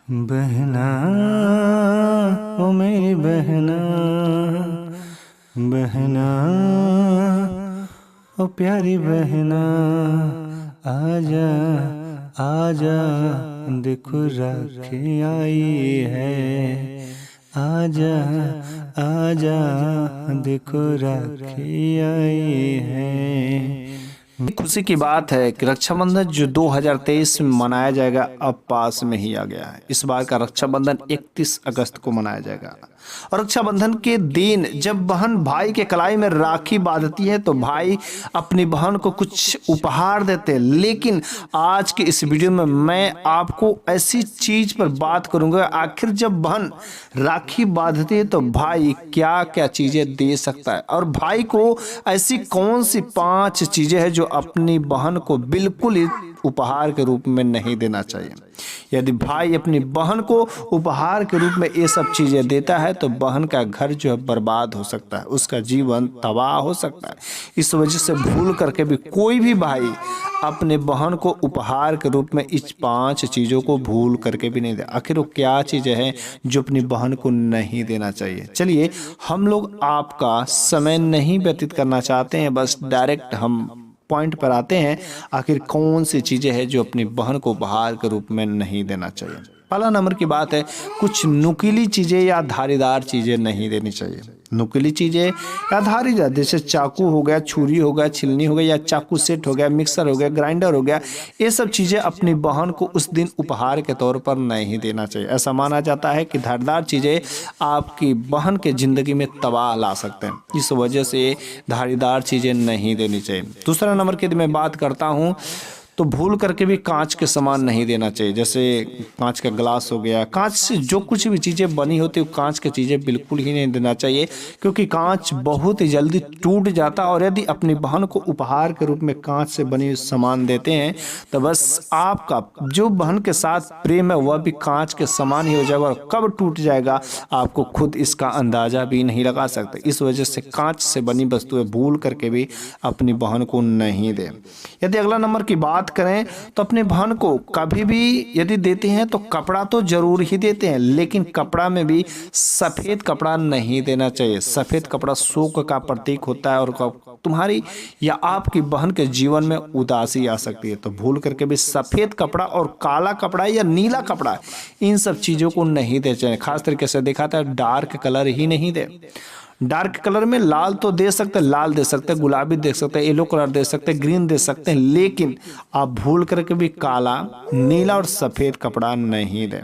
बहना ओ मेरी बहना, बहना ओ प्यारी बहना, आजा आजा देखो राखी आई है, आजा आजा देखो राखी आई है। खुशी की बात है कि रक्षाबंधन जो 2023 में मनाया जाएगा अब पास में ही आ गया है। इस बार का रक्षाबंधन 31 अगस्त को मनाया जाएगा और रक्षाबंधन के दिन जब बहन भाई के कलाई में राखी बांधती है तो भाई अपनी बहन को कुछ उपहार देते हैं। लेकिन आज के इस वीडियो में मैं आपको ऐसी चीज पर बात करूंगा, आखिर जब बहन राखी बांधती है तो भाई क्या क्या चीजें दे सकता है और भाई को ऐसी कौन सी 5 चीजें हैं जो अपनी बहन को बिल्कुल ही उपहार के रूप में नहीं देना चाहिए। यदि भाई अपनी बहन को उपहार के रूप में ये सब चीजें देता है तो बहन का घर जो है बर्बाद हो सकता है, उसका जीवन तबाह हो सकता है। इस वजह से भूल करके भी कोई भी भाई अपने बहन को उपहार के रूप में इस 5 चीजों को भूल करके भी नहीं दे। आखिर वो क्या चीजें हैं जो अपनी बहन को नहीं देना चाहिए। चलिए, हम लोग आपका समय नहीं व्यतीत करना चाहते हैं, बस डायरेक्ट हम पॉइंट पर आते हैं। आखिर कौन सी चीजें हैं जो अपनी बहन को उपहार के रूप में नहीं देना चाहिए। पहला नंबर की बात है, कुछ नुकीली चीजें या धारीदार चीजें नहीं देनी चाहिए। नुकीली चीजें या धारीदार जैसे चाकू हो गया, छुरी हो गया, छिलनी हो गया या चाकू सेट हो गया, मिक्सर हो गया, ग्राइंडर हो गया, ये सब चीजें अपनी बहन को उस दिन उपहार के तौर पर नहीं देना चाहिए। ऐसा माना जाता है कि धारदार चीजें आपकी बहन के जिंदगी में तबाह ला सकते हैं, इस वजह से धारीदार चीजें नहीं देनी चाहिए। दूसरा नंबर की मैं बात करता हूँ तो भूल करके भी कांच के सामान नहीं देना चाहिए। जैसे कांच का ग्लास हो गया, कांच से जो कुछ भी चीज़ें बनी होती है कांच की चीज़ें बिल्कुल ही नहीं देना चाहिए, क्योंकि कांच बहुत ही जल्दी टूट जाता है। और यदि अपनी बहन को उपहार के रूप में कांच से बनी सामान देते हैं तो बस आपका जो बहन के साथ प्रेम है वह भी कांच के समान ही हो जाएगा और कब टूट जाएगा आपको खुद इसका अंदाजा भी नहीं लगा सकते। इस वजह से कांच से बनी वस्तुएं भूल करके भी अपनी बहन को नहीं दें। यदि अगला नंबर की बात करें तो अपने बहन को कभी भी यदि देते हैं तो कपड़ा तो जरूर ही देते हैं, लेकिन कपड़ा में भी सफेद कपड़ा नहीं देना चाहिए। सफेद कपड़ा शोक का प्रतीक होता है और तुम्हारी या आपकी बहन के जीवन में उदासी आ सकती है। तो भूल करके भी सफेद कपड़ा और काला कपड़ा या नीला कपड़ा इन सब चीजों को नहीं देना चाहिए। खास तरीके से देखा था डार्क कलर ही नहीं दे। डार्क कलर में लाल तो दे सकते, लाल दे सकते, गुलाबी दे सकते, येलो कलर दे सकते, ग्रीन दे सकते हैं, लेकिन आप भूल करके भी काला, नीला और सफेद कपड़ा नहीं दें।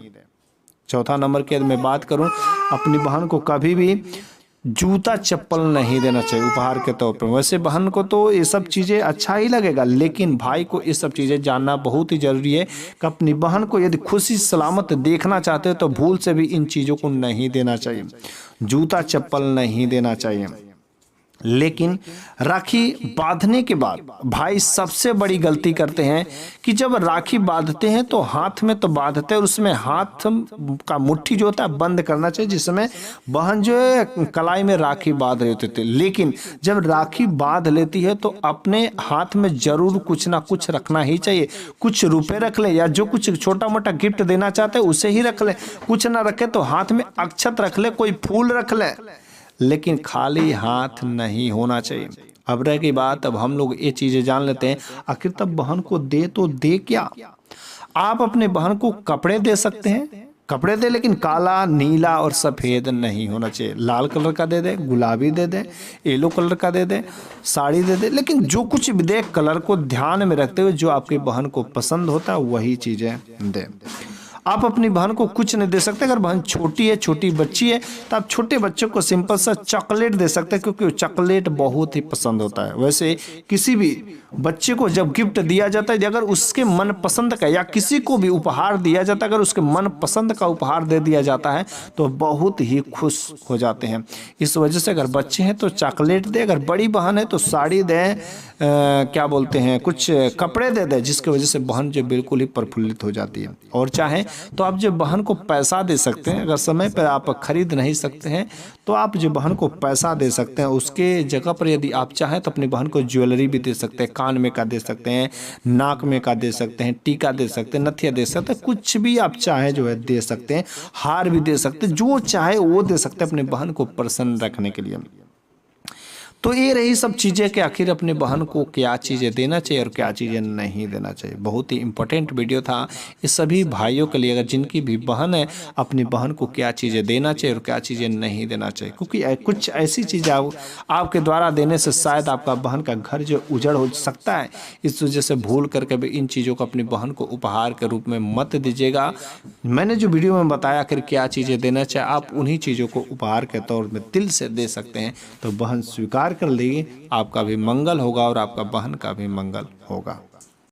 चौथा नंबर की मैं बात करूं, अपनी बहन को कभी भी जूता चप्पल नहीं देना चाहिए उपहार के तौर पर। वैसे बहन को तो ये सब चीज़ें अच्छा ही लगेगा, लेकिन भाई को ये सब चीज़ें जानना बहुत ही जरूरी है कि अपनी बहन को यदि खुशी सलामत देखना चाहते हो तो भूल से भी इन चीज़ों को नहीं देना चाहिए। जूता चप्पल नहीं देना चाहिए। लेकिन राखी बांधने के बाद भाई सबसे बड़ी गलती करते हैं कि जब राखी बांधते हैं तो हाथ में तो बांधते हैं और उसमें हाथ का मुट्ठी जो होता है बंद करना चाहिए, जिसमें बहन जो है कलाई में राखी बांध रहे होते थे। लेकिन जब राखी बांध लेती है तो अपने हाथ में जरूर कुछ ना कुछ रखना ही चाहिए। कुछ रुपए रख ले या जो कुछ छोटा मोटा गिफ्ट देना चाहते हैं उसे ही रख ले। कुछ ना रखे तो हाथ में अक्षत रख ले, कोई फूल रख ले, लेकिन खाली हाथ नहीं होना चाहिए। अब रह गई बात, अब हम लोग ये चीजें जान लेते हैं आखिर तब बहन को दे तो दे क्या। आप अपने बहन को कपड़े दे सकते हैं, कपड़े दे, लेकिन काला, नीला और सफेद नहीं होना चाहिए। लाल कलर का दे दे, गुलाबी दे दे, येलो कलर का दे दे, साड़ी दे दे, लेकिन जो कुछ भी दे कलर को ध्यान में रखते हुए जो आपकी बहन को पसंद होता है वही चीजें दे। आप अपनी बहन को कुछ नहीं दे सकते। अगर बहन छोटी है, छोटी बच्ची है, तो आप छोटे बच्चों को सिंपल सा चॉकलेट दे सकते हैं, क्योंकि चॉकलेट बहुत ही पसंद होता है। वैसे किसी भी बच्चे को जब गिफ्ट दिया जाता है, अगर उसके मन पसंद का या किसी को भी उपहार दिया जाता है, अगर उसके मन पसंद का उपहार दे दिया जाता है तो बहुत ही खुश हो जाते हैं। इस वजह से अगर बच्चे हैं तो चॉकलेट दे, अगर बड़ी बहन है तो साड़ी दें, क्या बोलते हैं, कुछ कपड़े दे दें, जिसकी वजह से बहन जो बिल्कुल ही प्रफुल्लित हो जाती है। और चाहें तो आप जो बहन को पैसा दे सकते हैं। अगर समय पर आप खरीद नहीं सकते हैं तो आप जो बहन को पैसा दे सकते हैं, उसके जगह पर यदि आप चाहें तो अपनी बहन को ज्वेलरी भी दे सकते हैं, कान में का दे सकते हैं, नाक में का दे सकते हैं, टीका दे सकते हैं, नथिया दे सकते हैं, कुछ भी आप चाहें जो है दे सकते हैं, हार भी दे सकते हैं, जो चाहे वो दे सकते हैं अपनी बहन को प्रसन्न रखने के लिए। तो ये रही सब चीज़ें कि आखिर अपने बहन को क्या चीज़ें देना चाहिए और क्या चीज़ें नहीं देना चाहिए। बहुत ही इंपॉर्टेंट वीडियो था ये सभी भाइयों के लिए, अगर जिनकी भी बहन है अपनी बहन को क्या चीज़ें देना चाहिए और क्या चीज़ें नहीं देना चाहिए, क्योंकि कुछ ऐसी चीज़ें आपके द्वारा देने से शायद आपका बहन का घर जो उजड़ हो सकता है। इस वजह से भूल करके भी इन चीज़ों को अपनी बहन को उपहार के रूप में मत दीजिएगा। मैंने जो वीडियो में बताया आखिर क्या चीज़ें देना चाहिए, आप उन्हीं चीज़ों को उपहार के तौर में दिल से दे सकते हैं, तो बहन स्वीकार कर लेगी, आपका भी मंगल होगा और आपका बहन का भी मंगल होगा।